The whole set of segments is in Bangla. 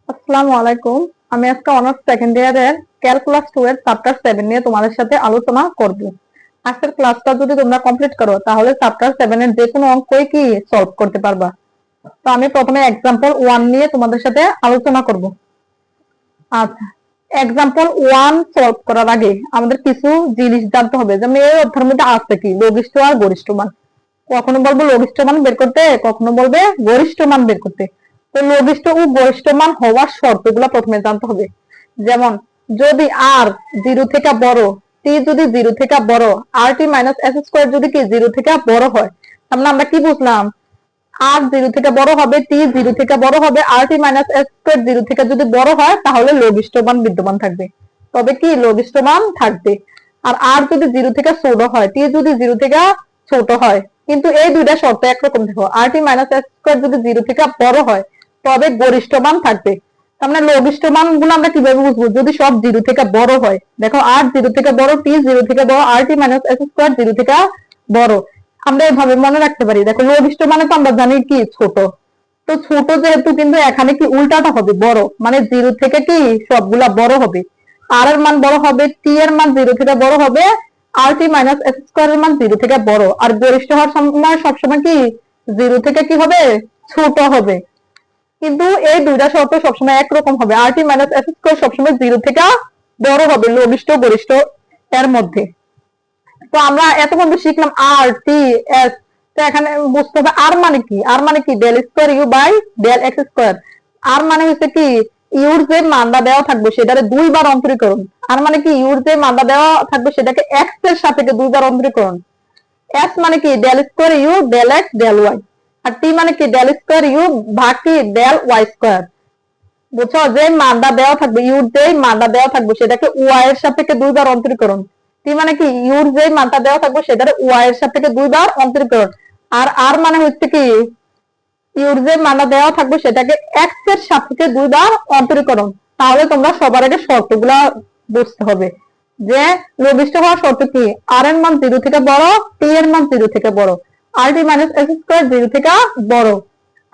আসসালামু আলাইকুম। আমি আজকে অনার্স সেকেন্ড ইয়ারের ক্যালকুলাস 2 এর চ্যাপ্টার 7 নিয়ে তোমাদের সাথে আলোচনা করব। আজকের ক্লাসটা যদি তোমরা কমপ্লিট করো তাহলে চ্যাপ্টার 7 এর যে কোনো অঙ্কই কি সলভ করতে পারবা। তো আমি প্রথমে एग्जांपल 1 নিয়ে তোমাদের সাথে আলোচনা করব। আচ্ছা, एग्जांपल 1 সলভ করার আগে আমাদের কিছু জিনিস জানতে হবে, যেমন এই অধ্যায়ের মধ্যে আছে কি লঘিষ্ঠ আর গরিষ্ঠ মান। কখনো বলবো লঘিষ্ঠ মান বের করতে, কখনো বলবে গরিষ্ঠ মান বের করতে। তো লঘিষ্ঠ ও গরিষ্ঠ মান হওয়ার শর্তগুলো প্রথমে জানতে হবে। যেমন যদি আর 0 থেকে বড়, টি যদি 0 থেকে বড়, আর টি মাইনাস এস স্কয়ার যদি কি 0 থেকে বড় হয়, তাহলে আমরা কি বুঝলাম? আর 0 থেকে বড় হবে, টি 0 থেকে বড় হবে, আর টি মাইনাস এস স্কয়ার 0 থেকে যদি বড় হয় তাহলে লঘিষ্ঠ মান বিদ্যমান থাকবে। তবে কি লঘিষ্ঠ মান থাকবে। আর যদি 0 থেকে ছোট হয়, টি যদি 0 থেকে ছোট হয়, কিন্তু এই দুইটা শর্ত একরকম দেখো, আর টি মাইনাস এস স্কয়ার যদি 0 থেকে বড় হয় তবে গরিষ্ঠ মান থাকবে। তার মানে লঘিষ্ঠ মান গুলো আমরা কিভাবে বুঝবো? যদি সব 0 থেকে বড় হয়, দেখো আর 0 থেকে বড়, টি 0 থেকে বড়, আর টি মাইনাস এস স্কয়ার 0 থেকে বড়, আমরা এভাবে মনে রাখতে পারি। দেখো লঘিষ্ঠ মানে তো আমরা জানি কি ছোট, তো ছোট যেহেতু, কিন্তু এখানে কি উল্টাটা হবে বড়, মানে 0 থেকে কি সবগুলা বড় হবে। আর এর মান বড় হবে, টি এর মান 0 থেকে বড় হবে, আর টি মাইনাস এস স্কয়ার এর মান 0 থেকে বড়, আর গরিষ্ঠ হওয়ার সময় সবসময় কি 0 থেকে কি হবে ছোট হবে। কিন্তু এই দুইটা শর্ত সবসময় একরকম হবে, আর টি মাইনাস এস স্কয়ার সবসময় 0 থেকে বড় হবে লঘিষ্ঠ গরিষ্ঠ এর মধ্যে। তো আমরা এতক্ষণ শিখলাম আর টি এস। তো এখানে বুঝতে হবে আর মানে কি। আর মানে কি del square u by del x square. আর মানে হচ্ছে কি ইউর যে মানটা দেওয়া থাকবে সেটারে দুইবার অন্তরীকরণ। আর মানে কি ইউর যে মানটা দেওয়া থাকবে সেটাকে এক্স এর সাপেক্ষে দুইবার অন্তরীকরণ। এস মানে কি del square u del x del y. আর টি মানে কি ডেল স্কয়ার ইউ ভাগ কি ডেল ওয়াই স্কয়ার। বুঝছো? যে মানটা দেওয়া থাকবে, ইউর যে মানটা দেওয়া থাকবে সেটাকে ওয়াই এর সাপেক্ষে দুইবার অন্তরীকরণ। টি মানে কি ইউর যে মানটা দেওয়া থাকবে সেটাকে ওয়াই এর সাপেক্ষে দুইবার অন্তরীকরণ। আর মানে হচ্ছে কি ইউর যে মানটা দেওয়া থাকবে সেটাকে এক্স এর সাপেক্ষে দুইবার অন্তরীকরণ। তাহলে তোমরা সবার আগে শর্তগুলা বুঝতে হবে যে লঘিষ্ঠ হওয়ার শর্ত কি, আর এর মান 0 থেকে বড়, টি এর মান 0 থেকে বড়, আর টি মাইনাস এক্স স্কয়ার 0 থেকে বড়।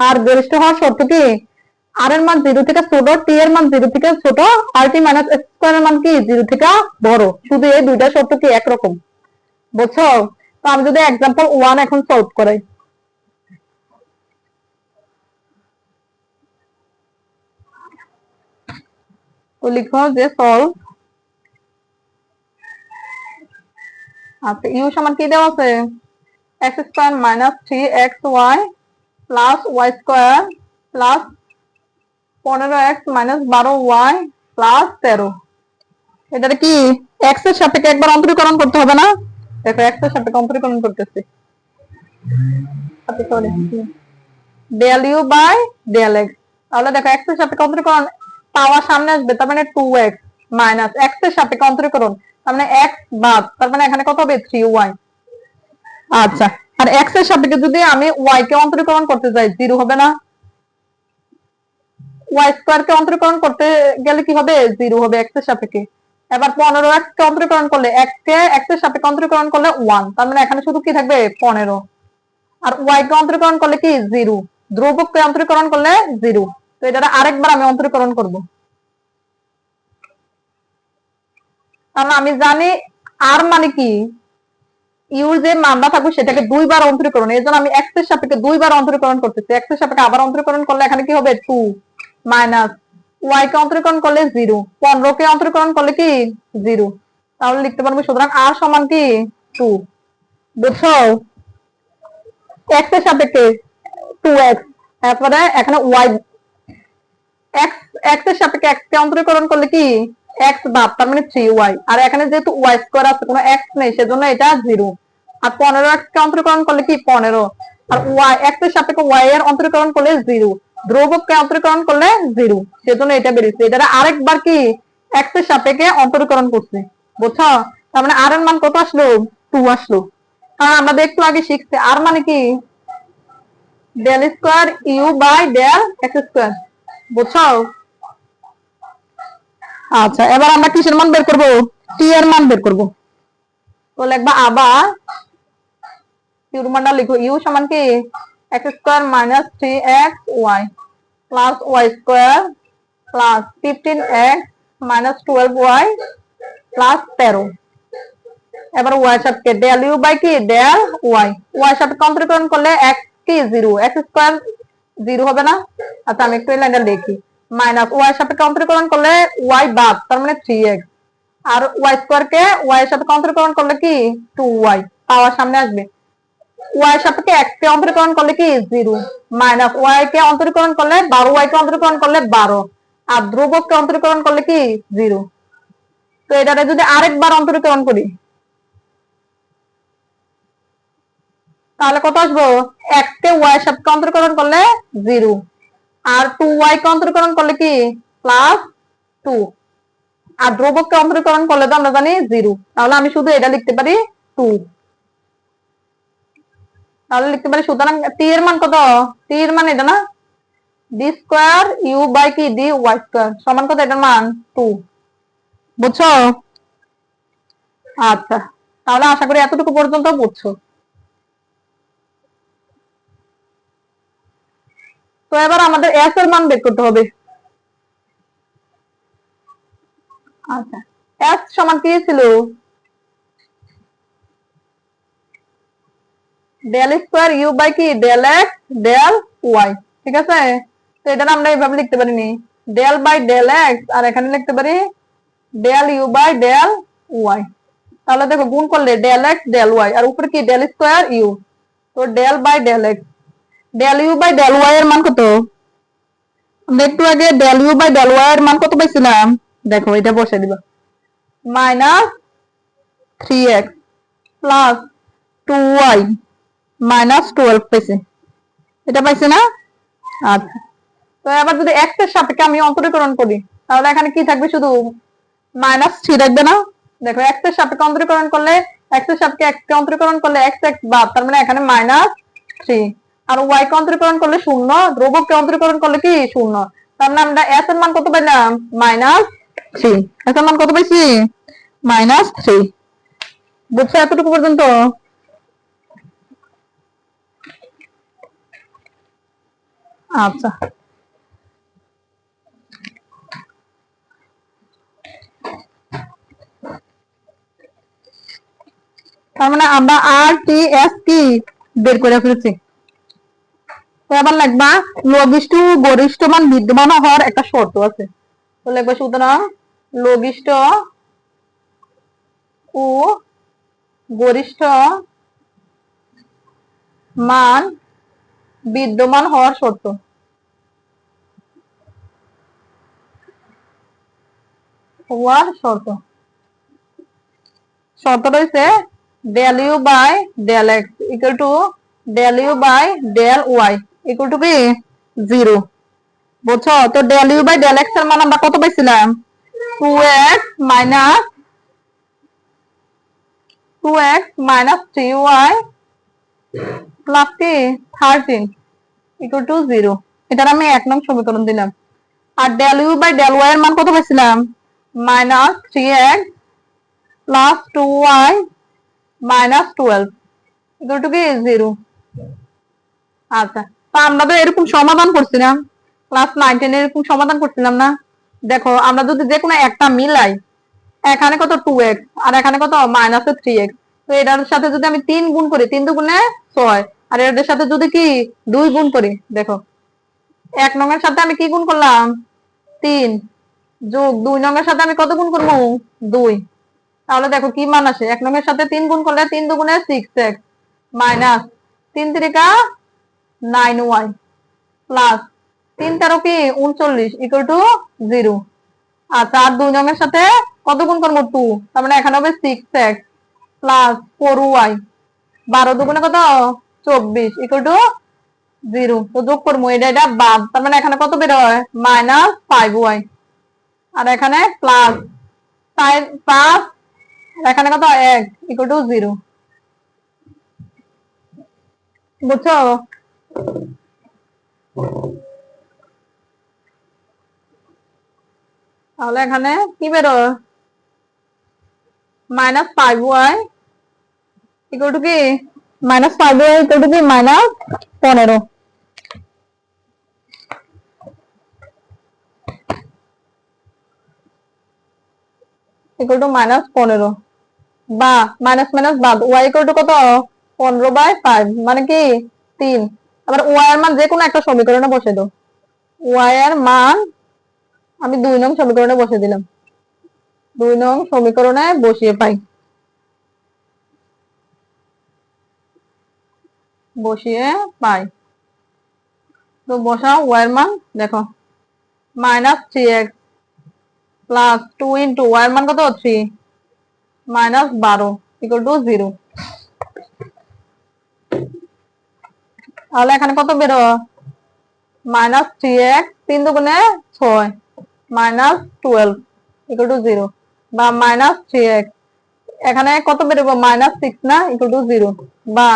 আর গরিষ্ঠ হওয়ার শর্ত কি আর এর মান 0 থেকে ছোট, টি এর মান 0 থেকে ছোট, আর টি মাইনাস এক্স স্কয়ার এর মান কি 0 থেকে বড়। শুধু এই দুইটা শর্ত কি একরকম। বুঝছো? তো আমি যদি एग्जांपल 1 এখন সলভ করাই, তো লিখো যে সলভ। আচ্ছা, ইউ সমান কি দেওয়া আছে? X square minus 3xy plus y square plus 15x minus 12y plus 13। এটা কি এক্স এর সাপেক্ষে একবার অন্তরীকরণ করতে হবে না? দেখো এক্স এর সাপেক্ষে অন্তরীকরণ করতেছি। আচ্ছা sorry, del u by del x. তাহলে দেখো এক্স এর সাপেক্ষে অন্তরীকরণ পাওয়ার সামনে আসবে, তার মানে 2x মাইনাস এক্স এর সাপেক্ষে অন্তরীকরণ, তার মানে এক্স বাদ, তার মানে এখানে কত হবে 3y। আচ্ছা, আর এক্স এর সাপেক্ষে যদি আমি ওয়াই কে অন্তরীকরণ করতে যাই 0 হবে না? ওয়াই স্কয়ার কে অন্তরীকরণ করতে গেলে কি হবে 0 হবে এক্স এর সাপেক্ষে। এবার 15x কে অন্তরীকরণ করলে x কে x এর সাপেক্ষে অন্তরীকরণ করলে 1, তার মানে এখানে শুধু কি থাকবে 15। আর y কে অন্তরীকরণ করলে কি 0, ধ্রুবক কে অন্তরীকরণ করলে 0। তো এটা আরেকবার আমি অন্তরীকরণ করব। কারণ আমি জানি আর মানে কি ইউর যে মানটা থাকবে সেটাকে দুইবার অন্তরীকরণ, এই জন্য আমি এক্স এর সাপেক্ষে দুইবার অন্তরীকরণ করতেছি। এক্স এর সাপেক্ষে আবার অন্তরীকরণ করলে এখানে কি হবে 2 মাইনাস ওয়াই কে অন্তরীকরণ করলে 0, 15 কে অন্তরীকরণ করলে কি 0। তাহলে লিখতে পারবো সুতরাং আর সমান কি 2। বুঝছো? এক্স এর সাপেক্ষে 2x, তারপরে এখানে ওয়াই এক্স এক্স এর সাপেক্ষে এক্স কে অন্তরীকরণ করলে কি এক্স বাদ, তার মানে 3y। আর এখানে যেহেতু ওয়াই স্কয়ার আছে কোনো এক্স নেই সেজন্য এটা 0। আর 15x কে অন্তরীকরণ করলে কি 15। আর ওয়াই এক্স এর সাপেক্ষে ওয়াই এর অন্তরীকরণ করলে 0, ধ্রুবক কে অন্তরীকরণ করলে 0, সেজন্য এটা বেরিয়েছে। এটা আরেকবার কি এক্স এর সাপেক্ষে অন্তরীকরণ করছে। বুঝছো? তার মানে আর এর মান কত আসলো 2 আসলো। কারণ আমরা একটু আগে শিখছি আর মানে কি del square u by del x square. বুঝছো? আচ্ছা, এবার আমরা কিসের মান বের করব? টি এর মান বের করব। তো লিখবা আবার ইউর মানটা লিখো, ইউ সমান কি x square minus 3xy plus y square plus 15x minus 12y plus 13। এবার y সাথে ডেল ইউ বাই কি ডেল y সাথে কন্ট্রিবিউশন করলে x কি 0, x স্কয়ার 0 হবে না। আচ্ছা আমি একটু এই লাইনটা লিখি, মাইনাস y সাথে কন্ট্রিবিউশন করলে y বাদ, তার মানে 3x, আর y স্কয়ার কে y এর সাথে কন্ট্রিবিউশন করলে কি 2y, পাওয়ার সামনে আসবে। y এর সাথে x কে অন্তরীকরণ করলে কি 0, মাইনাস y কে অন্তরীকরণ করলে 12y কে অন্তরীকরণ করলে 12, আর ধ্রুবককে অন্তরীকরণ করলে কি 0। তো এটারে যদি আরেকবার অন্তরীকরণ করি তাহলে কত আসবো, x কে y এর সাথে অন্তরীকরণ করলে 0, আর 2y কে অন্তরীকরণ করলে কি প্লাস 2, আর ধ্রুবককে অন্তরীকরণ করলে তো আমরা জানি 0। তাহলে আমি শুধু এটা লিখতে পারি 2। তাহলে লিখতে পারি, সুতরাং t এর মান কত, t এর মান এটা না, d স্কয়ার u বাই কি dy স্কয়ার সমান কত, এটার মান 2। বুঝছো? আচ্ছা, তাহলে আশা করি এতটুকু পর্যন্ত বুঝছো। তো এবার আমাদের s এর মান বের করতে হবে। আচ্ছা, s সমান কি ছিল, ডেল স্কয়ার ইউ বাই কি ডেল এক্স ডেল ওয়াই, ঠিক আছে। তো এটা আমরা এইভাবে লিখতে পারিনি, ডেল বাই ডেল এক্স, আর এখানে লিখতে পারি del u by del y. তাহলে দেখো গুণ করলে ডেল এক্স ডেল ওয়াই, আর উপরে কি ডেল স্কয়ার ইউ, তো del by del x, del u by del y এর মান কত, আমরা একটু আগে del u by del y এর মান কত পাইছিলাম, দেখো এটা বসে দিবা, minus 3x plus 2y minus 12 পাইছে, এটা পাইছে না। আচ্ছা, তো এবার যদি x এর সাপেক্ষে আমি অন্তরীকরণ করি তাহলে এখানে কি থাকবে, শুধু মাইনাস 3 থাকবে না। দেখো x এর সাপেক্ষে অন্তরীকরণ করলে, x এর সাপেক্ষে x কে অন্তরীকরণ করলে x x বাদ, তার মানে এখানে মাইনাস 3, আর y কে অন্তরীকরণ করলে 0, ধ্রুবককে অন্তরীকরণ করলে কি 0, তার মানে আমরা s এর মান কত পাইলাম, মাইনাস 3। s এর মান কত পাইছি, মাইনাস 3। বুঝছো এতটুকু পর্যন্ত? আচ্ছা, তার মানে আমরা আর টি এস কি বের করে ফেলছি। তো এবার লিখবা লঘিষ্ঠ গরিষ্ঠ মান বিদ্যমান হওয়ার একটা শর্ত আছে। তো লিখবা সুতরাং লঘিষ্ঠ ও গরিষ্ঠ মান বিদ্যমান হওয়ার শর্ত। শর্ত রয়েছে del u by del x equal to del u by del y equal to কি 0। বুঝছো? তো del u by del x এর মান আমরা কত পাইছিলাম, 2x মাইনাস 3y প্লাস কি 13 ইকুয়াল টু 0। এটার আমি 1 নং সমীকরণ দিলাম। আর del u by del y এর মান কত পাইছিলাম, minus 3x plus 2y minus 12 equal to কি 0। আচ্ছা, তো আমরা তো এরকম সমাধান করছিলাম, ক্লাস 9 10 এরকম সমাধান করছিলাম না। দেখো আমরা যদি যে কোনো একটা মিলাই, এখানে কত 2x আর এখানে কত মাইনাস 3x, তো এটার সাথে যদি আমি 3 গুণ করি, 3 দুগুণে 6, আর এটার সাথে যদি কি 2 গুণ করি, দেখো 1 নং এর সাথে আমি কি গুণ করলাম 3, যোগ 2 নং এর সাথে আমি কত গুণ করবো 2, তাহলে দেখো কি মান আসে, 1 নং এর সাথে 3 গুণ করলে 3 দুগুণে 6x মাইনাস 3 3 9y প্লাস 3 13 কি 39 ইকুয়াল টু 0। আচ্ছা, আর 2 নং এর সাথে কত গুণ করবো 2, তার মানে এখানে হবে 6x প্লাস 4y, 12 দুগুণে কত 24 ইকুয়াল টু 0। তো যোগ করবো এটা বাদ, তার মানে এখানে কত বের হয় মাইনাস 5y, আর এখানে প্লাস 5, এখানে কত 1 ইকুয়াল টু 0। বুঝছো? তাহলে এখানে কি বেরোয়, মাইনাস 5y ইকুয়াল টু কি মাইনাস 5y ইকুয়াল টু কি মাইনাস 15। ইকুয়াল টু -15 বা মাইনাস মাইনাস বাদ ওয়াই ইকুয়াল টু কত 15/5 মানে কি 3। আবার ওয়াই এর মান যে কোনো একটা সমীকরণে বসে দাও। ওয়াই এর মান আমি 2 নং সমীকরণে বসে দিলাম, 2 নং সমীকরণে বসিয়ে পাই, তো বসাও ওয়াই এর মান দেখো -3x প্লাস 2 ইন্টু ওয়াই এর মান কত 3 -12 ইকুয়াল টু 0। তাহলে এখানে কত বেরো -3x 3 দুগুণে 6 -12 ইকুয়াল টু 0 বা -3x এখানে কত বেরোবো -6 না ইকুয়াল টু 0 বা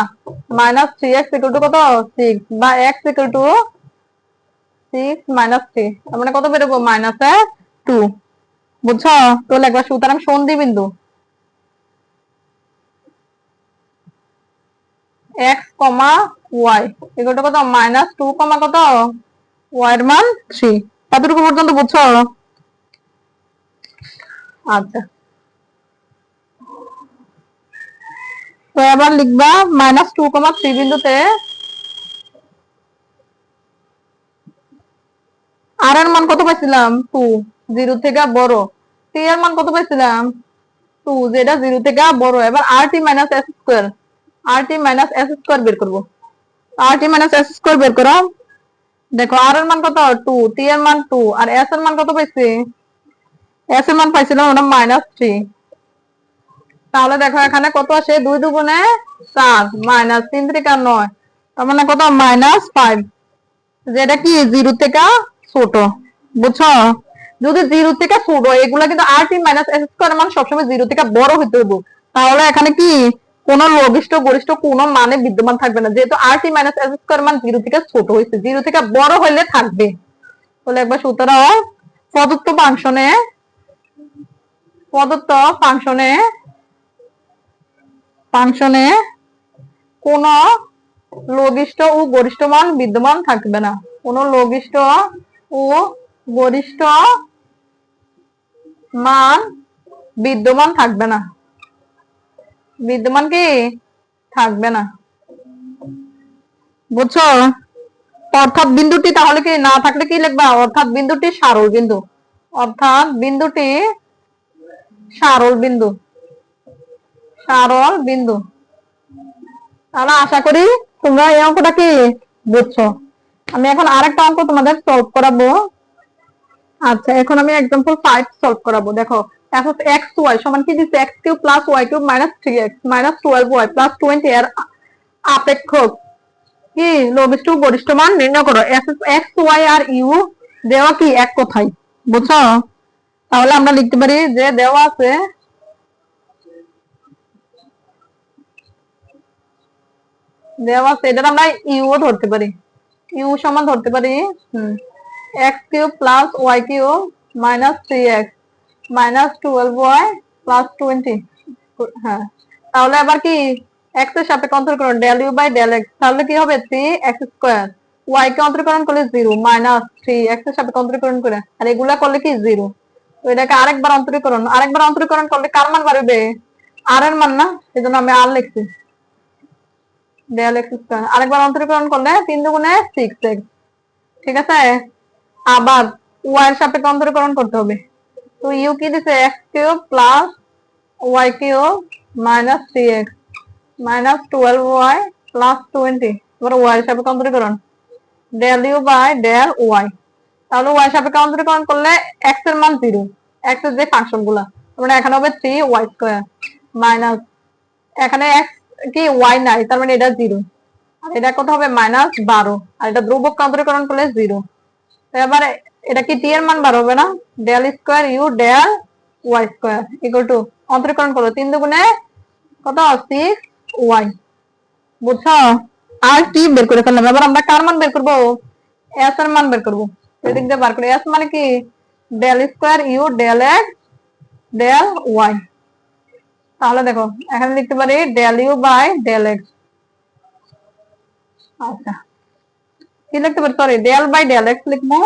-3x ইকুয়াল টু কত 6 বা x ইকুয়াল টু 6 -3 তার মানে কত বেরোবো -2। বুঝছো? তো লেখবা সুতরাং সন্ধি বিন্দু x, y ইকুয়াল টু কত -2, কত y এর মান 3। কতটুকু পর্যন্ত বুঝছো? আচ্ছা, তো এবার লিখবা -2, 3 বিন্দুতে আর এর মান কত পাইছিলাম 2, 0 থেকে বড়। t এর মান কত পাইছিলাম 2, যেটা 0 থেকে বড়। এবার rt - s square, rt - s square বের করব। rt - s স্কয়ার বের করো। দেখো r এর মান কত 2, t এর মান 2 আর s এর মান কত পাইছি, s এর মান পাইছিলাম আমরা -3। তাহলে দেখো এখানে কত আসে 2 দুগুণে 4 -3 থেকে 9 তার মানে কত -5, যেটা কি 0 থেকে ছোট। বুঝছো? যদি 0 থেকে ছোট এগুলা কিন্তু rt - s স্কয়ার মান সবসময় 0 থেকে বড় হইতে হবে। তাহলে এখানে কি কোন লঘিষ্ঠ গরিষ্ঠ কোন মানে বিদ্যমান থাকবে না, যেহেতু rt - s স্কয়ার মান 0 থেকে ছোট হইছে, 0 থেকে বড় হইলে থাকবে। তাহলে একবার সুতরাং প্রদত্ত ফাংশনে কোন লঘিষ্ঠ ও গরিষ্ঠ মান বিদ্যমান থাকবে না, কোন লঘিষ্ঠ ও গরিষ্ঠ মান বিদ্যমান থাকবে না, বিদ্যমান কি থাকবে না। বুঝছো? অর্থাৎ বিন্দুটি তাহলে কি না থাকলে কি লিখবা, অর্থাৎ বিন্দুটি সরল বিন্দু, অর্থাৎ বিন্দুটি সরল বিন্দু, সরল বিন্দু। তাহলে আশা করি তোমরা এই অঙ্কটা কি বুঝছো। আমি এখন আরেকটা অঙ্ক তোমাদের সলভ করাবো। আচ্ছা, এখন আমি एग्जांपल 5 সলভ করাবো। দেখো f of x y সমান কি দিচ্ছে x³ + y³ - 3x - 12y + 20 এর আপেক্ষক কি লঘিষ্ঠ গরিষ্ঠ মান নির্ণয় করো। f of x y R u দেওয়া কি এক কথাই। বুঝছো? তাহলে আমরা লিখতে পারি যে দেওয়া আছে এটা আমরা ইউ ধরতে পারি, ইউ সমান ধরতে পারি x³ + y³ - 3x - 12y + 20। হ্যাঁ, তাহলে আবার কি x এর সাপেক্ষে অন্তরীকরণ del u by del x, তাহলে কি হবে 3x²। y কে অন্তরীকরণ করলে 0 -3 x এর সাপেক্ষে অন্তরীকরণ করে, আর এগুলা করলে কি 0। তো এটাকে আরেকবার অন্তরীকরণ করলে কার মান বাড়বে, r এর মান না, সেজন্য আমি r লিখছি del x²। আরেকবার অন্তরীকরণ করলে 3 দুগুণে 6x। ঠিক আছে, আবার y এর সাপেক্ষে অন্তরীকরণ করতে হবে। তো u কি দিছে x³ + y³ - 3x - 12y + 20। এবার y এর সাপেক্ষে অন্তরীকরণ del u by del y। তাহলে y এর সাপেক্ষে অন্তরীকরণ করলে x এর মান 0, x এর যে ফাংশন গুলা, মানে এখানে হবে 3y² মাইনাস এখানে x কি y নাই, তার মানে এটা 0, আর এটা কত হবে -12, আর এটা ধ্রুবক অন্তরীকরণ করলে 0। এবারে এটা কি t এর মান বার হবে না, del square u del y² equal to অন্তরীকরণ করো 3 দুগুণে কত 6y। বুঝছো? আর কি বের করে ফেললাম। এবার আমরা কার মান বের করব, s এর মান বের করব। এদিক দিয়ে বার করে s মানে কি del square u del x del y। তাহলে দেখো এখানে লিখতে পারি del u by del x। আচ্ছা, কি লিখতে পারি, sorry del by del x লিখবো,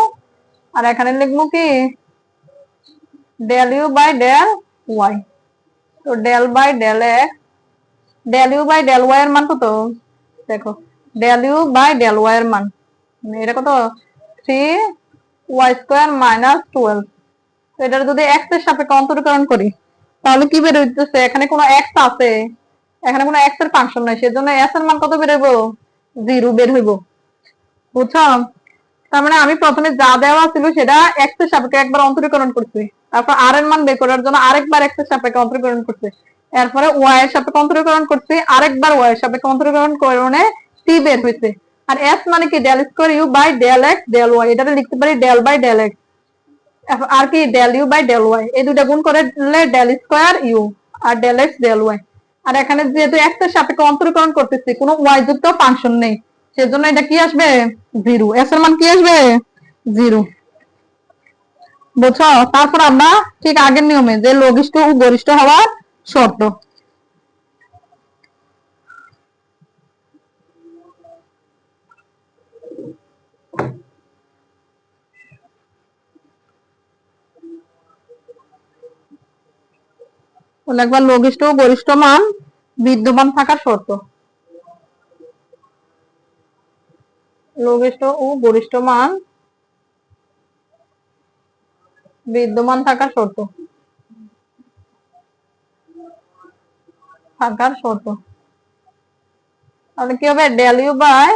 আর এখানে লিখবো কি del u by del y. তো del by del x, del u by del y এর মান কত? দেখো del u by del y এর মান এটা কত? 3y² minus 12। তো এটার যদি এক্স এর সাপেক্ষে অন্তরীকরণ করি তাহলে কি বের হইতেছে? এখানে কোনো এক্স আছে? এখানে কোনো এক্স এর ফাংশন নাই, সেজন্য এস এর মান কত বের হইব? 0 বের হইব। বুঝছো? তার মানে আমি প্রথমে যা দেওয়া ছিল সেটা এক্স এর সাপেক্ষে একবার অন্তরীকরণ করছি, তারপর আর এর মান বের করার জন্য আরেকবার এক্স এর সাপেক্ষে অন্তরীকরণ করছি, এরপরে ওয়াই এর সাপেক্ষে অন্তরীকরণ করছি, আরেকবার ওয়াই এর সাপেক্ষে অন্তরীকরণ করে টি বের হইছে। আর এস মানে কি? Del square u by del x del y, এটা লিখতে পারি ডেল বাই ডেল এক্স, আর কি del u by del y, এই দুটা গুণ করে দিলে ডেল স্কয়ার ইউ আর ডেল এক্স ডেল ওয়াই। আর এখানে যেহেতু এক্স এর সাপেক্ষে অন্তরীকরণ করতেছি, কোনো ওয়াই যুক্ত ফাংশন নেই, সেজন্য এটা কি আসবে? 0। এস এর মান কি আসবে? 0। বুঝছো? তারপর আমরা ঠিক আগের নিয়মে যে লঘিষ্ঠ ও গরিষ্ঠ হওয়ার শর্ত, একবার লঘিষ্ঠ ও গরিষ্ঠ মান বিদ্যমান থাকার শর্ত, লঘিষ্ঠ ও গরিষ্ঠ মান বিদ্যমান থাকার শর্ত, থাকার শর্ত। তাহলে কি হবে? Del u by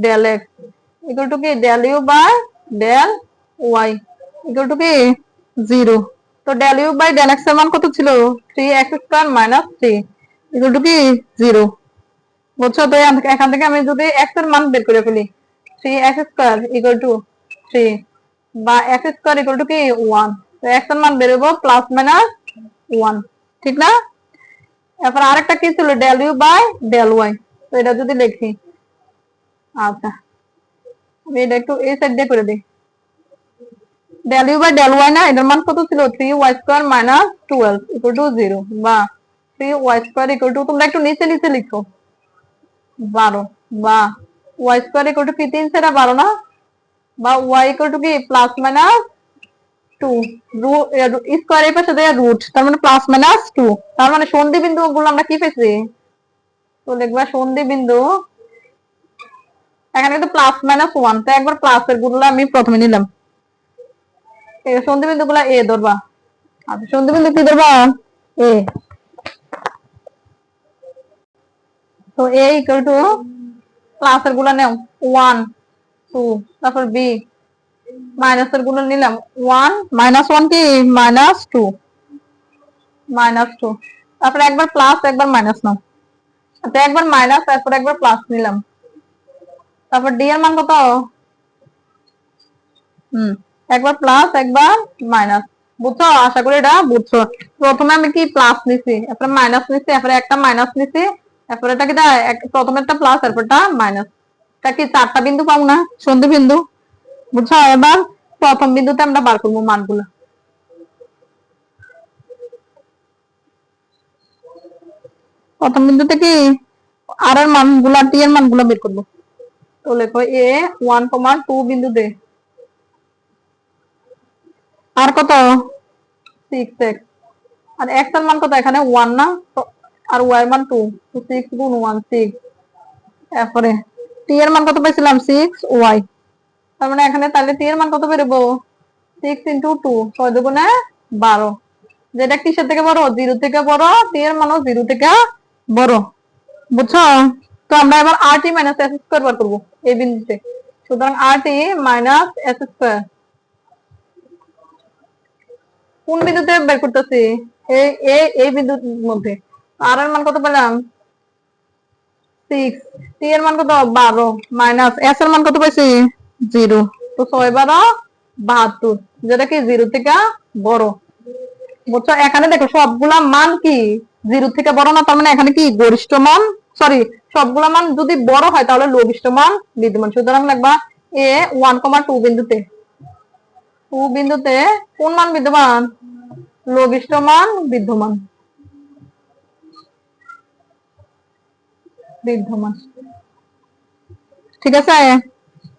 del x equal to কি del u by del y equal to কি 0। তো del u by del x এর মান কত ছিল? 3x² মাইনাস 3 ইকুয়াল টু কি 0। বুঝছো? তো এখান থেকে আমি যদি x এর মান বের করে ফেলি, 3x² ইকুয়াল টু 3 বা x² ইকুয়াল টু কি 1, তো x এর মান বের হবো প্লাস মাইনাস 1, ঠিক না? এরপর আরেকটা কি ছিল? Del u by del y, তো এটা যদি লিখি, আচ্ছা আমি এটা একটু এই সাইড দিয়ে করে দিই। Del u by del y না, এটার মান কত ছিল? 3y² মাইনাস 12 ইকুয়াল টু 0 বা 3y² ইকুয়াল টু, তোমরা একটু নিচে নিচে লিখো 12 বা y² ইকুয়াল টু কি 3 সেটা 12 না, বা y ইকুয়াল টু কি প্লাস মাইনাস 2 স্কয়ার এর পাশে দেয়া রুট, তার মানে প্লাস মাইনাস 2, তার মানে সন্ধি বিন্দু গুলো আমরা কি পেয়েছি? তো লিখবা সন্ধি বিন্দু, এখানে কিন্তু প্লাস মাইনাস 1, তো একবার প্লাস এর গুলো আমি প্রথমে নিলাম, এই সন্ধি বিন্দু গুলা এ ধরবা। আচ্ছা সন্ধি বিন্দু কি ধরবা? এ। তো এ ইকুয়াল টু প্লাস এর গুলো নাও 1 2, তারপর বি মাইনাস এর গুলো নিলাম 1 মাইনাস 1 কি মাইনাস 2 মাইনাস 2, তারপর একবার প্লাস একবার মাইনাস নাও, আচ্ছা একবার মাইনাস তারপর একবার প্লাস নিলাম, তারপর ডি এর মান কত? একবার প্লাস একবার মাইনাস। বুঝছো? আশা করি এটা বুঝছো। প্রথমে আমি কি প্লাস নিছি, এরপরে মাইনাস নিছি, এরপরে একটা মাইনাস নিছি, এরপরে এটা কি প্রথমে একটা প্লাস এরপরটা মাইনাস, এটা কি 4টা বিন্দু পাবো না? সন্ধি বিন্দু। বুঝছো? এবার প্রথম বিন্দুতে আমরা বার করবো মানগুলো। প্রথম বিন্দুতে কি আর এর মানগুলা টি এর মানগুলো বের করবো। তো লেখো এ 1,2 বিন্দুতে আর কত? 6x, আর x এর মান কত? এখানে 1 না, তো আর y এর মান 2, তো 6 গুণ 1 6, তারপরে t এর মান কত পাইছিলাম? 6y, তার মানে এখানে তাহলে t এর মান কত বেরোবো? 6 ইনটু 2 6 দুগুণে 12, যেটা কিসের থেকে বড়? 0 থেকে বড়, t এর মানও 0 থেকে বড়। বুঝছো? তো আমরা এবার rt মাইনাস s স্কয়ার বার করবো এই বিন্দুতে, সুতরাং rt মাইনাস s স্কয়ার কোন বিন্দুতে বের করতেছি? এই বিন্দুর মধ্যে। আর এর মান কত পেলাম? 6, t এর মান কত? 12 মাইনাস s এর মান কত পাইছি? 0, তো 6 12 72, যেটা কি 0 থেকে বড়। বুঝছো? এখানে দেখো সবগুলা মান কি 0 থেকে বড় না, তার মানে এখানে কি গরিষ্ঠ মান, সরি সবগুলা মান যদি বড় হয় তাহলে লঘিষ্ঠ মান বিদ্যমান, সুতরাং লিখবা এ 1,2 বিন্দুতে, 2 বিন্দুতে কোন মান বিদ্যমান? লঘিষ্ঠ মান বিদ্যমান, বিদ্যমান। ঠিক আছে?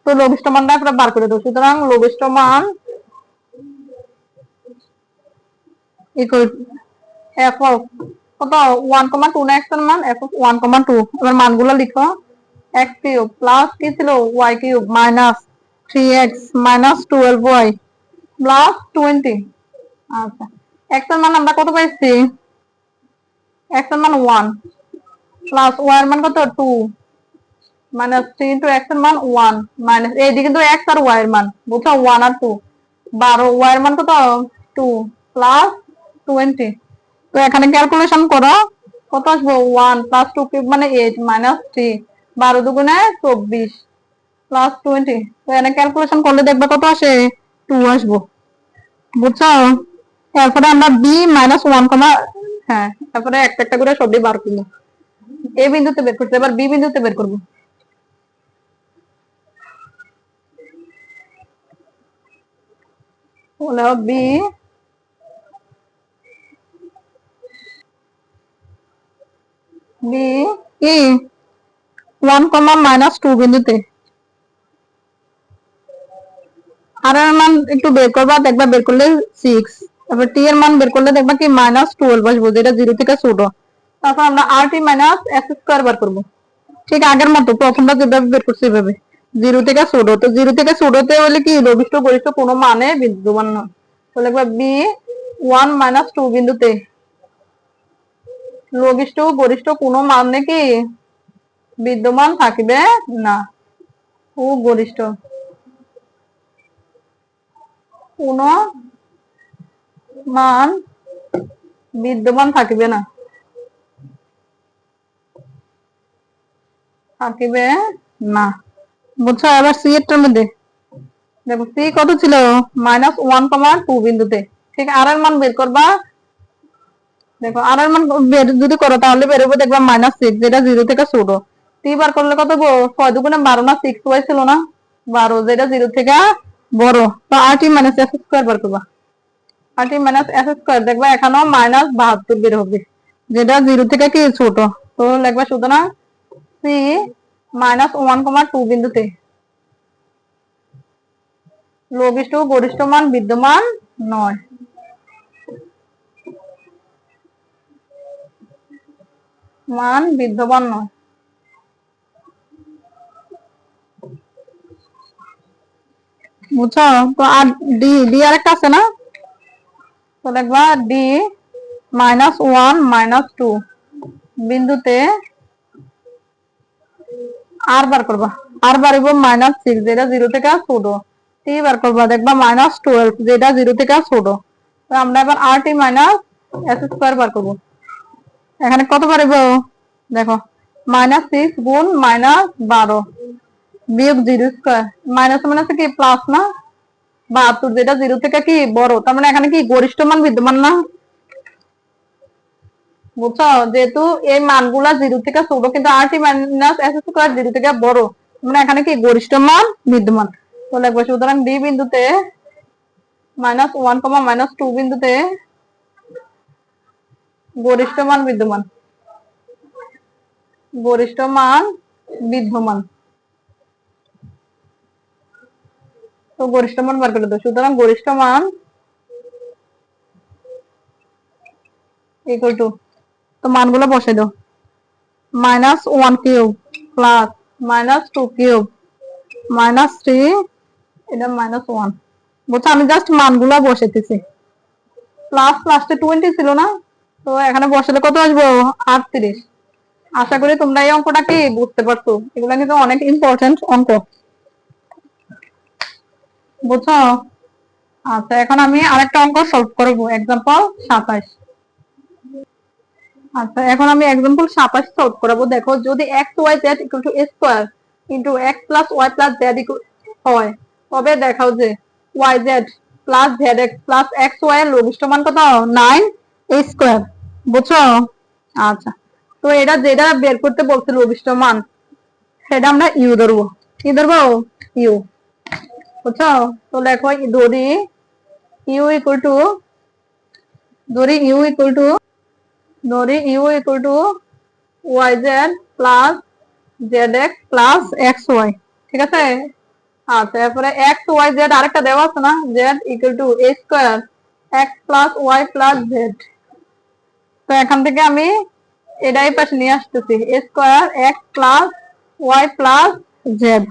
তো লঘিষ্ঠ মানটা আমরা বার করে দেবো, সুতরাং লঘিষ্ঠ মান ইকুয়াল এফ অফ কত 1,2 না এক্স এর মান এফ অফ 1,2। এবার মানগুলো লিখো, এক্স কিউব প্লাস কি ছিল y cube minus 3x minus 12y plus 20। আচ্ছা, এক্স এর মান আমরা কত পাইছি? এক্স এর মান 1 প্লাস ওয়াই এর মান কত 2 মাইনাস 3 ইন্টু এক্স এর মান 1 মাইনাস এইদিকে কিন্তু এক্স আর ওয়াই এর মান বুঝছো 1 আর 2 12 ওয়াই এর মান কত 2 প্লাস 20। তো এখানে ক্যালকুলেশন করো কত আসবো 1 প্লাস 2 কিউব মানে 8 মাইনাস 3 12 দুগুণে 24 প্লাস 20। তো এখানে ক্যালকুলেশন করলে দেখবে কত আসে 2 আসবো বুঝছো। এরপরে আমরা বি মাইনাস 1 হ্যাঁ তারপরে একটা একটা করে সবই বার করবো। এ বিন্দুতে বের করতে, এবার বি বিন্দুতে বের করবো। হলো বি বি ই 1 মাইনাস 2 বিন্দুতে আর এর মান একটু বের করবা, দেখবা বের করলে 6। তারপর টি এর মান বের করলে দেখবা কি মাইনাস 12 আসবে, যেটা 0 থেকে ছোট। তারপর আমরা আর টি মাইনাস এক্স স্কয়ার বার করবো, ঠিক আগের মতো প্রথমটা যেভাবে বের করছি এভাবে 0 থেকে ছোট। তো 0 থেকে ছোটতে হলে কি লঘিষ্ঠ গরিষ্ঠ কোনো মানে বিদ্যমান না, তো লিখবা বি 1 মাইনাস 2 বিন্দুতে লঘিষ্ঠ গরিষ্ঠ কোনো মানে কি বিদ্যমান থাকিবে না, ও গরিষ্ঠ কোনো মান বিদ্যমান থাকিবে না, থাকিবে না বুঝছো। এবার সি এর মধ্যে দেখো সি কত ছিল মাইনাস 1,2 বিন্দুতে, ঠিক আর এর মান বের করবা। দেখো আর এর মান বের যদি করো তাহলে বেরোবে দেখবা মাইনাস 6, যেটা 0 থেকে ছোট। টি বার করলে কত গো 6 দুগুণে 12 না 6 ওয়াই ছিল না 12, যেটা 0 থেকে বড়। তো আর টি মাইনাস এক্স স্কয়ার বার করবা, আর টি মাইনাস এক্স স্কয়ার দেখবা এখানেও মাইনাস 72 বের হবে, যেটা 0 থেকে কি ছোট। তো লিখবা সুতরাং সি মাইনাস 1,2 বিন্দুতে লঘিষ্ঠ গরিষ্ঠ মান বিদ্যমান নয়। মান বিদ্যমান নয় বুঝছো। তো আর ডি ডি আর একটা আছে না, তো লিখবা ডি মাইনাস 1 মাইনাস 2 বিন্দুতে আর বার করবা, আর বাড়িব মাইনাস 6 যেটা 0 থেকে ছোট। টি বার করবা দেখবা মাইনাস 12 যেটা 0 থেকে ছোট। তো আমরা এবার আর টি মাইনাস এক্স স্কয়ার বার করবো। এখানে কত পারিব দেখো মাইনাস 6 গুণ মাইনাস 12 বিয়োগ 0 স্কয়ার মাইনাস মাইনাস কি প্লাস না 72, যেটা 0 থেকে কি বড়। তার মানে এখানে কি গরিষ্ঠ মান বিদ্যমান না বুঝছো। যেহেতু এই মানগুলা 0 থেকে ছোট কিন্তু আর টি মাইনাস এক্স স্কয়ার 0 থেকে বড়, মানে এখানে কি গরিষ্ঠ মান বিদ্যমান। তো লিখবো সুতরাং ডি বিন্দুতে মাইনাস 1 মাইনাস 2 বিন্দুতে গরিষ্ঠ মান বিদ্যমান, গরিষ্ঠ মান বিদ্যমান। তো গরিষ্ঠ মান বার করে দাও, সুতরাং গরিষ্ঠ মান ইকুয়াল টু, তো মানগুলো বসে দাও minus 1 cube plus minus 2 cube minus 3 এটা মাইনাস 1 বুঝছো। আমি জাস্ট মানগুলো বসাইতেছি, প্লাস লাস্টে 20 ছিল না, তো এখানে বসালে কত আসবো 38। আশা করি তোমরা এই অঙ্কটা কি বুঝতে পারছো, এগুলো কিন্তু অনেক ইম্পর্টেন্ট অঙ্ক বুঝছো। আচ্ছা এখন আমি আরেকটা অঙ্ক সলভ করবো, এক্সাম্পল 27। আচ্ছা এখন আমি এক্সাম্পল 27 সলভ করাবো। দেখো যদি x y z equal to a square into x plus y plus z হয়, তবে দেখাও যে y z plus z x plus x y এর লঘিষ্ঠ মান কত 9 এ স্কয়ার বুঝছো। আচ্ছা তো এটা যেটা বের করতে বলছে লঘিষ্ঠ মান, সেটা আমরা ইউ ধরবো। কি ধরবো ইউ বুঝছো। তো লেখো ধরি ইউ ইকুয়াল টু, ধরি u equal to y z plus z x plus x y, ঠিক আছে। আচ্ছা এরপরে এক্স ওয়াই জেড আরেকটা দেওয়া আছে না, z equal to a square x plus y plus z. তো এখান থেকে আমি এটা এই পাশে নিয়ে আসতেছি, a square x plus y plus z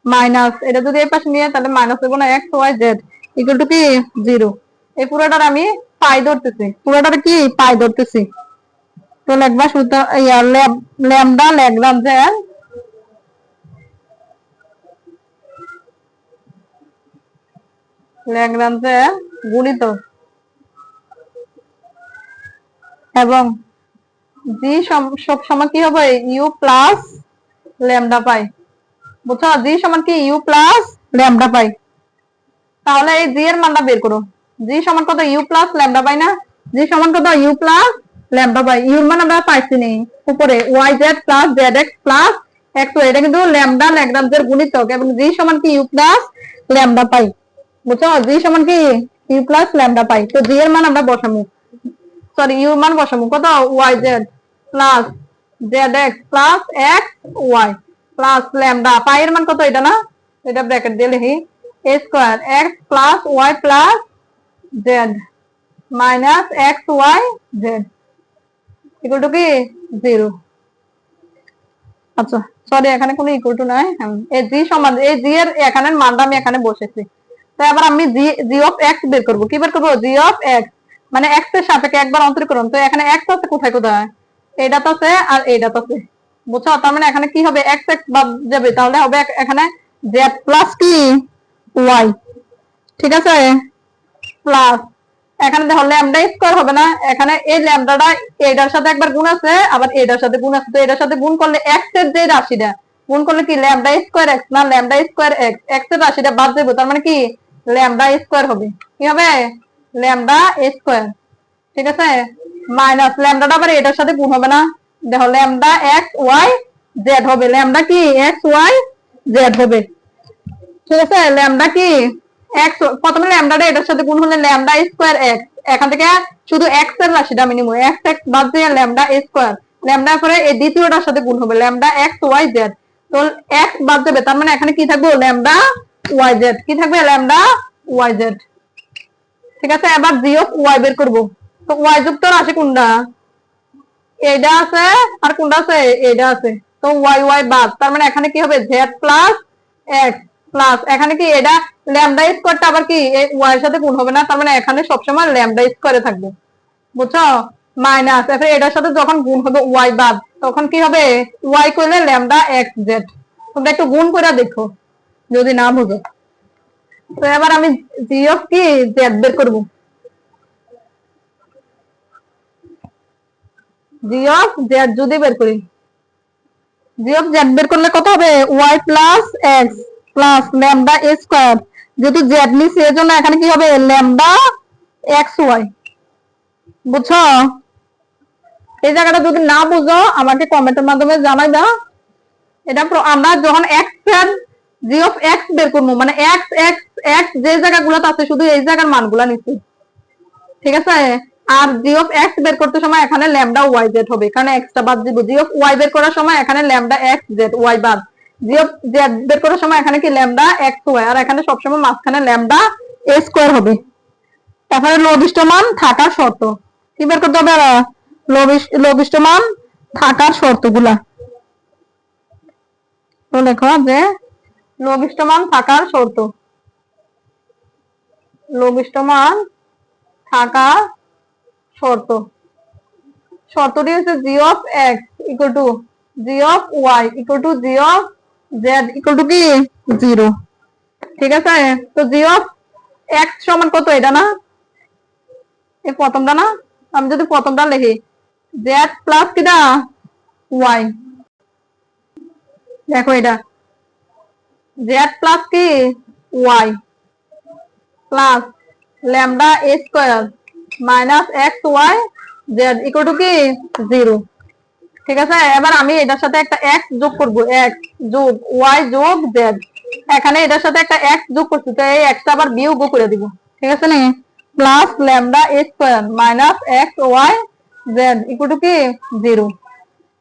minus, এটা যদি এই পাশে নিয়ে তাহলে মাইনাস হবে না, x y z equal to কি 0। এই পুরোটার আমি পাই ধরতেছি, পুরোটার কি পাই ধরতেছি। তো লিখবা সূত্র ল্যামডা ল্যাগ্রাঞ্জের গুণিতক এবং জি সব সময় কি হবে ইউ প্লাস ল্যামডা পাই, বুঝছো? জি সমান কি ইউ প্লাস ল্যামডা পাই। তাহলে এই জি এর মানটা বের করো। জি সমান কত ইউ প্লাস ল্যামডা পাই না? জি সমান কত ইউ প্লাস ল্যামডা পাই। ইউর মান আমরা পাইছি নি উপরে y z plus z x plus x y, এটা কিন্তু ল্যামডা ল্যাগ্রাঞ্জের গুণিতক এবং জি সমান কি ইউ প্লাস ল্যামডা পাই, বুঝছো? জি সমান কি ইউ প্লাস ল্যামডা পাই। তো জি এর মান আমরা বসাবো, সরি ইউর মান বসাবো কত y z plus z x plus x y plus lambda pi এর মান কত এটা না, এটা ব্র্যাকেট দিয়ে লিখি a square x plus y plus z minus x y z equal to কি 0। আচ্ছা সরি এখানে কোনো ইকুয়াল টু নাই, এই জি সমান এই জি এর এখানের মানটা আমি এখানে বসেছি। তো এবার আমি জি অফ এক্স বের করব। কি বের করব? জি অফ এক্স মানে এক্স এর সাপেক্ষে একবার অন্তরীকরণ। তো এখানে এক্স আছে কোথায় কোথায়, এইটা তো আছে আর এইটা তো আছে, বুঝছো? তার মানে এখানে কি হবে এক্স এক্স বাদ যাবে, তাহলে হবে এখানে জেড প্লাস কি ওয়াই, ঠিক আছে? প্লাস এখানে দেখো ল্যামডা স্কয়ার হবে না, এখানে এই ল্যামডাটা এইটার সাথে একবার গুণ আছে আবার এইটার সাথে গুণ আছে, তো এটার সাথে গুণ করলে এক্স এর যে রাশিটা গুণ করলে কি ল্যামডা স্কয়ার এক্স না ল্যামডা স্কয়ার এক্স, এক্স এর রাশিটা বাদ দেবো, তার মানে কি ল্যামডা স্কয়ার হবে। কি হবে? ল্যামডা স্কয়ার, ঠিক আছে? মাইনাস ল্যামডাটা আবার এটার সাথে গুণ হবে না, দেখো ল্যামডা এক্স ওয়াই জেড হবে, ল্যামডা কি এক্স ওয়াই জেড হবে, ঠিক আছে? ল্যামডা কি এক্স, প্রথমে ল্যামডাটা এটার সাথে গুণ হলে ল্যামডা স্কয়ার এক্স, এখান থেকে শুধু এক্স এর রাশিটা আমি নিব, এক্স এক্স বাদ দিয়ে ল্যামডা স্কয়ার, ল্যামডা করে এই দ্বিতীয়টার সাথে গুণ হবে ল্যামডা এক্স ওয়াই জেড, তো এক্স বাদ যাবে, তার মানে এখানে কি থাকবে ল্যামডা ওয়াই জেড, কি থাকবে ল্যামডা ওয়াই জেড, ঠিক আছে? এবার জি অফ ওয়াই বের করব। তো ওয়াই যুক্ত রাশি কোনটা? এইটা আছে আর কোনটা আছে? এইটা আছে, তো ওয়াই ওয়াই বাদ, তার মানে এখানে কি হবে জেড প্লাস এক্স প্লাস এখানে কি এটা ল্যামডা স্কয়ারটা আবার কি ওয়াই এর সাথে গুণ হবে না, তার মানে এখানে সবসময় ল্যামডা স্কয়ারে থাকবে, বুঝছো? মাইনাস এরপরে এটার সাথে যখন গুণ হবে ওয়াই বাদ, তখন কি হবে ওয়াই করলে ল্যামডা এক্স জেড। তোমরা একটু গুণ করে দেখো যদি না বুঝো। তো এবার আমি জি অফ কি জেড বের করব। জি অফ জেড যদি বের করি, জি অফ জেড বের করলে কত হবে y plus x plus lambda square, যেহেতু জেড নিছি এর জন্য এখানে কি হবে ল্যামডা এক্স ওয়াই, বুঝছো? এই জায়গাটা যদি না বুঝো আমাকে কমেন্টের মাধ্যমে জানাই দাও। এটা আমরা যখন এক্স এর জি অফ এক্স বের করবো মানে এক্স এক্স এক্স যে জায়গাগুলোতে আছে শুধু এই জায়গার মানগুলা নিচ্ছি, ঠিক আছে? আর জি অফ এক্স বের করতে সময় এখানে ল্যামডা ওয়াই জেড হবে, কারণ এক্সটা বাদ দিব। জি অফ ওয়াই বের করার সময় এখানে ল্যামডা এক্স জেড ওয়াই বাদ, জি অফ জেড বের করার সময় এখানে কি ল্যামডা এক্স ওয়াই, আর এখানে সবসময় মাঝখানে ল্যামডা এ স্কয়ার হবে। তারপরে লঘিষ্ঠ মান থাকার শর্ত কি বের করতে হবে? লঘিষ্ঠ মান থাকার শর্তগুলা তো লেখো যে লঘিষ্ঠ মান থাকার শর্ত, লঘিষ্ঠ মান থাকা শর্ত, শর্তটি হচ্ছে g of x equal to g of y equal to g of z equal to কি 0, ঠিক আছে? তো জি অফ এক্স সমান কত এটা না, এই প্রথমটা না, আমি যদি প্রথমটা লিখি জেড প্লাস কিটা ওয়াই, দেখো এটা জেড প্লাস কি y plus lambda a square minus x y z equal to কি 0, ঠিক আছে? এবার আমি এটার সাথে একটা এক্স যোগ করবো, এক্স যোগ ওয়াই যোগ জেড, এখানে এটার সাথে একটা এক্স যোগ করছি, তো এই এক্সটা আবার বিয়োগ করে দিব, ঠিক আছে নি? Plus lambda a square minus x y z equal to কি 0।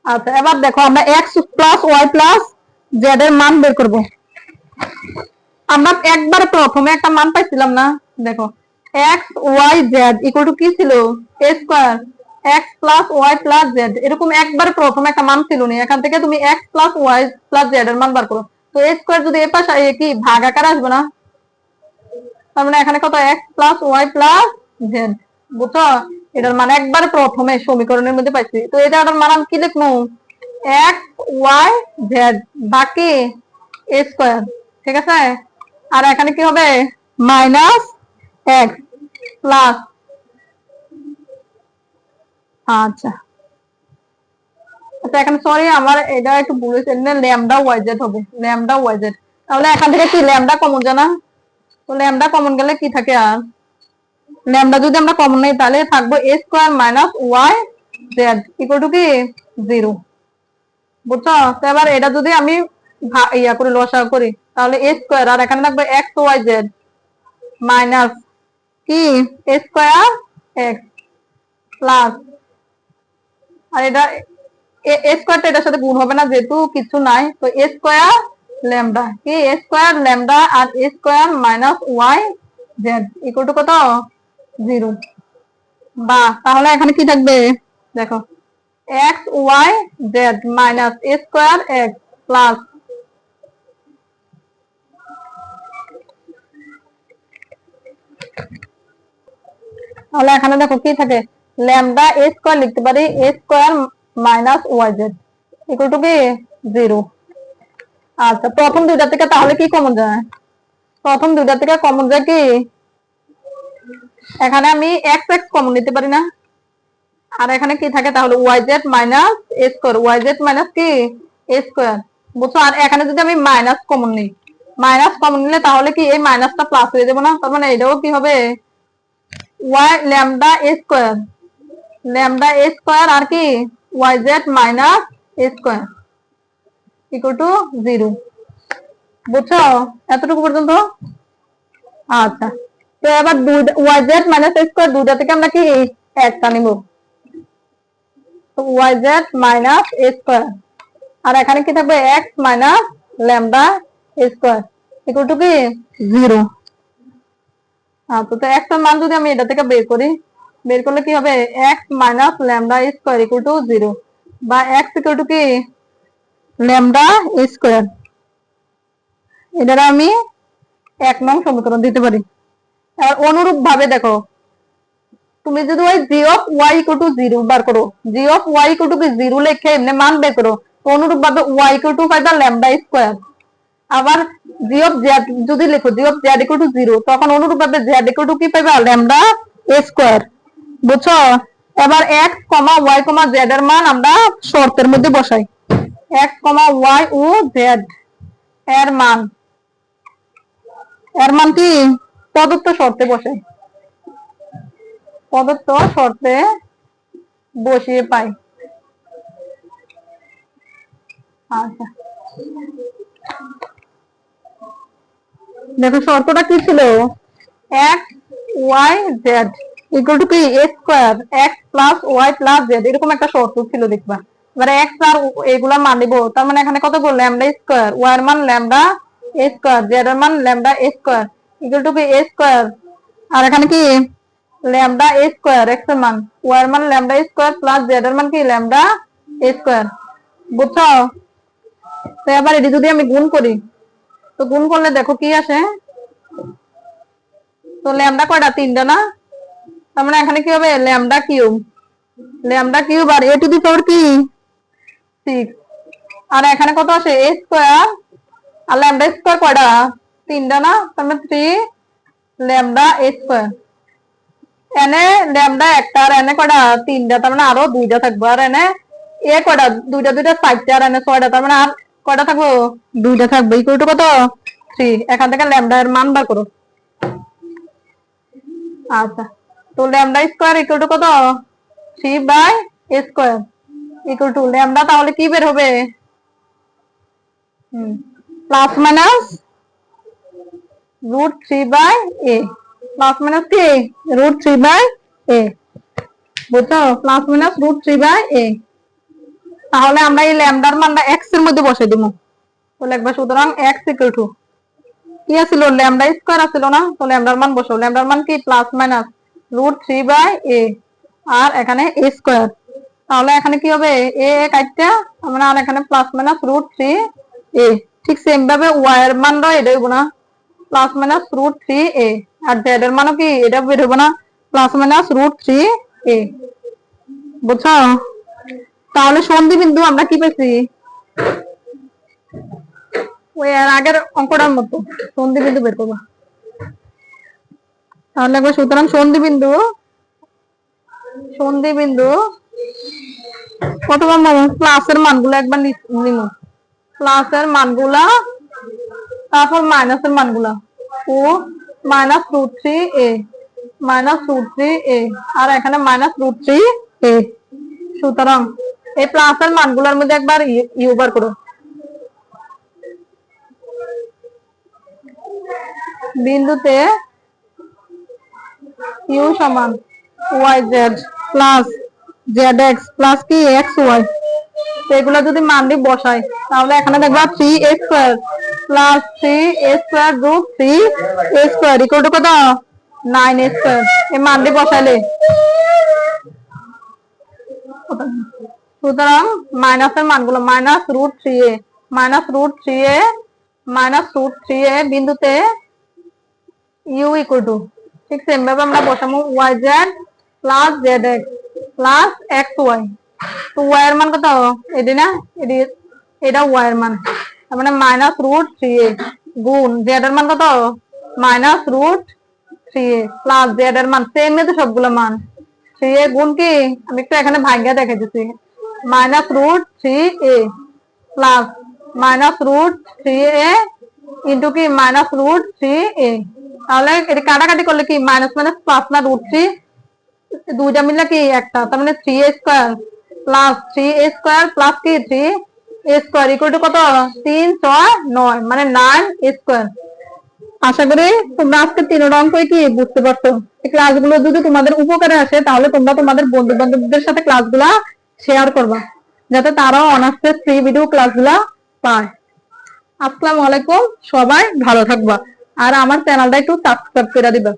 আচ্ছা এবার দেখো আমরা x plus y plus z এর মান বের করব। আমরা একবার প্রথমে একটা মান পাইছিলাম না, দেখো x y z equal to কি ছিল a square x plus y plus z, এরকম একবার প্রথম একটা মান ছিল না, এখান থেকে তুমি x plus y plus z এর মান বার করো। তো এ স্কোয়ার যদি এ পাশে কি ভাগ আকার আসবে না, তার মানে এখানে কত x plus y plus z, বুঝছো? এটার মান একবার প্রথমে সমীকরণের মধ্যে পাইছি। তো এটার মান আমি কি লিখবো, এক্স ওয়াই জেড বাকি এ স্কোয়ার, ঠিক আছে? আর এখানে কি হবে, মাইনাস এক্স প্লাস, আচ্ছা আচ্ছা এখানে সরি আমার এটা একটু ভুল হয়েছে, ল্যামডা ওয়াই জেড হবে, ল্যামডা ওয়াই জেড। তাহলে এখান থেকে কি ল্যামডা কমন জানা, তো ল্যামডা কমন গেলে কি থাকে, আর ল্যামডা যদি আমরা কমন নেই তাহলে থাকবো a square minus y z equal to কি 0, বুঝছো? তো এবার এটা যদি আমি ইয়া করে লসাগু করি তাহলে এ স্কোয়ার, আর এখানে থাকবে এক্স ওয়াই জেড মাইনাস কি এ স্কোয়ার এক্স প্লাস, আর এটা এ স্কোয়ারটা এটার সাথে গুণ হবে না যেহেতু কিছু নাই, তো এ স্কোয়ার ল্যামডা কি এ স্কোয়ার ল্যামডা আর a square minus y z equal to কত 0। বা তাহলে এখানে কি থাকবে দেখো, x y z minus a square x plus, তাহলে এখানে দেখো কি থাকে, ল্যামডা এ স্কোয়ার লিখতে পারি a square minus y z equal to কি 0। আচ্ছা প্রথম দুইটা থেকে তাহলে কি কমন যায়, প্রথম দুইটা থেকে কমন যায় কি, এখানে আমি এক্স এক্স কমন নিতে পারি না, আর এখানে কি থাকে তাহলে Y z minus a square, Y z minus কি এ স্কোয়ার, বুঝছো? আর এখানে যদি আমি মাইনাস কমন নিই, মাইনাস কমন নিলে তাহলে কি এই মাইনাসটা প্লাস হয়ে যাবে না, তার মানে এটাও কি হবে y lambda a square, lambda a square আর কি y z minus a square equal to 0, বুঝছো এতটুকু পর্যন্ত? আচ্ছা তো এবার y z minus a square দুইটা থেকে আমরা কি একটা নিব, y z minus a square, আর এখানে কি থাকবে x minus lambda a square equal to কি 0। আচ্ছা তো এক্স এর মান যদি আমি এটা থেকে বের করি, বের করলে কি হবে x minus lambda square equal to 0, বা এক্স ইকুয়াল টু কি ল্যামডা স্কোয়ার, এটা আমি 1 নং সমীকরণ দিতে পারি। আর অনুরূপ ভাবে দেখো, তুমি যদি ওই জি অফ ওয়াই ইকুয়াল টু 0 বার করো, জি অফ ওয়াই ইকুয়াল টু কি 0 লিখে এমনি মান বের করো, তো অনুরূপ ভাবে ওয়াই ইকুয়াল টু পাইবা ল্যামডা স্কোয়ার। আবার জি অফ জেড যদি লিখো জি অফ জেড ইকুয়াল টু 0, তখন অনুরূপ ভাবে জেড ইকুয়াল টু কি পাইবা ল্যামডা স্কোয়ার, বুঝছো? এবার এক্স কমা ওয়াই কমা জেড এর মান আমরা শর্তের মধ্যে বসাই, এক্স কমা ওয়াই ও জেড এর মান, এর মান কি প্রদত্ত শর্তে বসাই, প্রদত্ত শর্তে বসিয়ে পাই। আচ্ছা দেখো শর্তটা কি ছিল, x y z equal to কি a square x plus y plus z, এরকম একটা শর্ত ছিল দেখবা। এবারে এক্স আর এগুলা মান দিব, তার মানে এখানে কত বল ল্যামডা স্কোয়ার, ওয়াই এর মান ল্যামডা এ স্কোয়ার, জেড এর মান lambda a square equal to কি এ স্কোয়ার, আর এখানে কি ল্যামডা এ স্কোয়ার এক্স এর মান, ওয়াই এর মান ল্যামডা স্কোয়ার প্লাস জেড এর মান কি ল্যামডা এ স্কোয়ার, বুঝছো? তো এবার এটি যদি আমি গুণ করি, তো গুণ করলে দেখো কি আসে, তো ল্যামডা কয়টা তিনটা না, তার মানে এখানে কি হবে ল্যামডা কিউব, ল্যামডা কিউব আর এ টু দি পাওয়ার কি 6, আর এখানে কত আসে এ স্কোয়ার, আর ল্যামডা স্কোয়ার কয়টা তিনটা না, তার মানে 3 ল্যামডা এ স্কোয়ার, এনে ল্যামডা একটা আর এনে কয়টা তিনটা, তার মানে আরো দুইটা থাকবো, আর এনে এ কয়টা দুইটা দুইটা 4টা আর এনে 6টা, তার মানে আর কয়টা থাকবো দুইটা থাকবে ইকুয়াল টু কত 3। এখান থেকে ল্যামডা এর মান বার করো। আচ্ছা তো ল্যামডা স্কোয়ার ইকুয়াল টু কত 3 by a square equal to lambda, তাহলে কি বের হবে plus minus root 3 by a, plus minus কি রুট 3 বাই এ, বুঝছো? Plus minus root 3 by a, তাহলে আমরা এই ল্যামডার মানটা এক্স এর মধ্যে বসাই দিব, তো লিখবা সুতরাং এক্স ইকুয়াল টু কি আছিল ল্যামডা স্কোয়ার আছিল না, তো ল্যামডার মান বসাও, ল্যামডার মান কি প্লাস মাইনাস রুট 3 বাই এ আর এখানে এ স্কোয়ার। তাহলে এখানে কি হবে, এ কাটটা আমরা, আর এখানে প্লাস মাইনাস রুট থ্রি এ। ঠিক সেম ভাবে ওয়াই এর মানটা এটা হইব না, প্লাস মাইনাস রুট থ্রি এ। আর জেড এর মানও কি এটা বের হইব না, প্লাস মাইনাস রুট থ্রি এ। বুঝছো? তাহলে সন্ধি বিন্দু আমরা কি পেয়েছি, ওই এর আগের অঙ্কটার মতো সন্ধি বিন্দু বের করবা। তাহলে একবার সুতরাং সন্ধি বিন্দু প্রথমে প্লাসের মানগুলো একবার নিব, প্লাসের মানগুলা, তারপর মাইনাসের মানগুলা। ও minus root three a, minus root three এ, আর এখানে মাইনাস রুট থ্রি এ। সুতরাং এই প্লাসের মানগুলোর মধ্যে একবার ইউ বার করো। বিন্দুতে ইউ সমান y z plus z x plus কি এক্স ওয়াই, এগুলো যদি মান দিয়ে বসাই তাহলে এখানে দেখবা three a square plus three a square root three a square equal to কত, নাইন এ স্কোয়ার। এই মান দিয়ে বসাইলে সুতরাং মাইনাসের মানগুলো minus root three a, minus root three a, minus root three a বিন্দুতে ইউ ইকুয়াল টু, ঠিক সেম ভাবে আমরা বসাবো y z plus z x plus x y. তো ওয়াই এর মান কত, এটি না, এটা ওয়াই এর মান, তার মানে মাইনাস রুট থ্রি এ গুণ জেড এর মান কত, মাইনাস রুট থ্রি এ প্লাস জেড এর মান সেম তো সবগুলো মান, থ্রি এ গুণ কি আমি একটু এখানে ভাঙ্গা দেখে দিচ্ছি, মাইনাস রুট থ্রি এ প্লাস মাইনাস রুট থ্রি এ ইন্টু কি মাইনাস রুট থ্রি এ। তাহলে এটা কাটাকাটি করলে কি মাইনাস মাইনাস প্লাস না রুট থ্রি, দুইটা মিলে কি একটা, তার মানে three a square plus three a square plus কি three a square equal to কত, তিন ছয় নয়, মানে নাইন এ স্কোয়ার। আশা করি তোমরা আজকে তিনটা অঙ্কই কি বুঝতে পারছো। এই ক্লাসগুলো যদি তোমাদের উপকারে আসে তাহলে তোমরা তোমাদের বন্ধু বান্ধবদের সাথে ক্লাসগুলা শেয়ার করবা, যাতে তারাও অনার্সের ফ্রি ভিডিও ক্লাসগুলা পায়। আসসালামু আলাইকুম, সবাই ভালো থাকবা, আর আমার চ্যানেলটা একটু সাবস্ক্রাইব করে দিবা।